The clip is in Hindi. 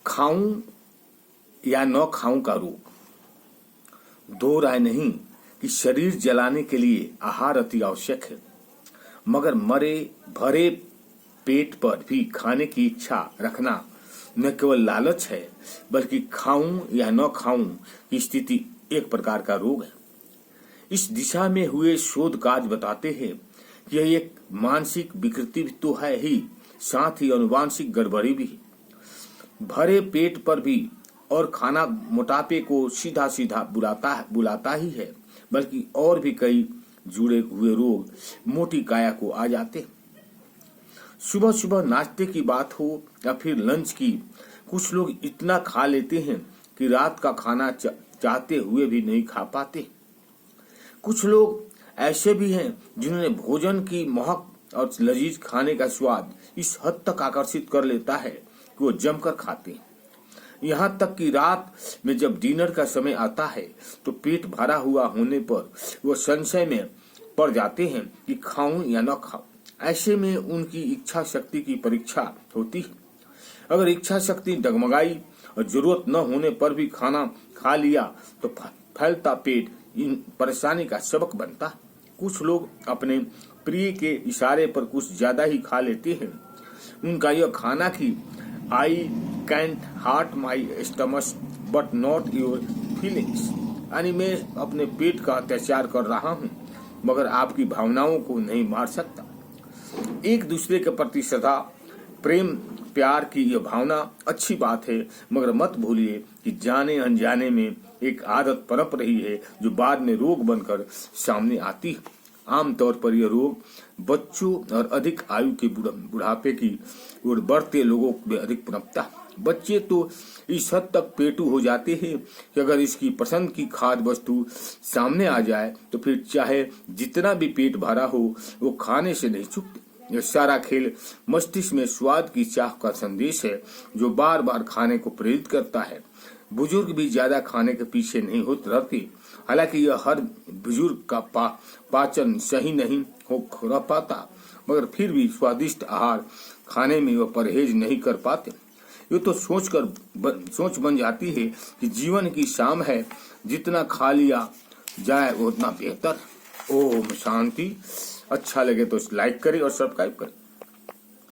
खाऊं या न खाऊं का रोग। दो राय नहीं कि शरीर जलाने के लिए आहार अति आवश्यक है, मगर मरे भरे पेट पर भी खाने की इच्छा रखना न केवल लालच है, बल्कि खाऊं या न खाऊं की स्थिति एक प्रकार का रोग है। इस दिशा में हुए शोध कार्य बताते हैं कि यह एक मानसिक विकृति भी तो है ही, साथ ही अनुवांशिक गड़बड़ी भी है। भरे पेट पर भी और खाना मोटापे को सीधा सीधा बुलाता ही है, बल्कि और भी कई जुड़े हुए रोग मोटी काया को आ जाते हैं। सुबह सुबह नाश्ते की बात हो या फिर लंच की, कुछ लोग इतना खा लेते हैं कि रात का खाना चाहते हुए भी नहीं खा पाते। कुछ लोग ऐसे भी हैं जिन्होंने भोजन की महक और लजीज खाने का स्वाद इस हद तक आकर्षित कर लेता है कि वो जमकर खाते हैं। यहाँ तक कि रात में जब डिनर का समय आता है तो पेट भरा हुआ होने पर वो संशय में पड़ जाते हैं कि खाऊं या न खाऊं। ऐसे में उनकी इच्छा शक्ति की परीक्षा होती है। अगर इच्छा शक्ति डगमगाई और जरूरत न होने पर भी खाना खा लिया तो फैलता पेट इन परेशानी का सबक बनता है। कुछ लोग अपने प्रिय के इशारे पर कुछ ज्यादा ही खा लेते हैं। उनका यह खाना कि I can't heart my stomach but not your feelings, यानी मैं अपने पेट का अत्याचार कर रहा हूँ मगर आपकी भावनाओं को नहीं मार सकता। एक दूसरे के प्रति सदा प्रेम प्यार की यह भावना अच्छी बात है, मगर मत भूलिए कि जाने अनजाने में एक आदत पनप रही है जो बाद में रोग बनकर सामने आती है। आमतौर पर यह रोग बच्चों और अधिक आयु के बुढ़ापे की ओर बढ़ते लोगों में अधिक पनपता है। बच्चे तो इस हद तक पेटू हो जाते हैं कि अगर इसकी पसंद की खाद्य वस्तु सामने आ जाए तो फिर चाहे जितना भी पेट भरा हो वो खाने से नहीं चूकते। यह सारा खेल मस्तिष्क में स्वाद की चाह का संदेश है जो बार बार खाने को प्रेरित करता है। बुजुर्ग भी ज्यादा खाने के पीछे नहीं होते रहते, हालांकि यह हर बुजुर्ग का पाचन सही नहीं हो पाता, मगर फिर भी स्वादिष्ट आहार खाने में वह परहेज नहीं कर पाते। ये तो सोच बन जाती है कि जीवन की शाम है, जितना खा लिया जाए उतना बेहतर। ओम शांति। अच्छा लगे तो लाइक करें और सब्सक्राइब करें।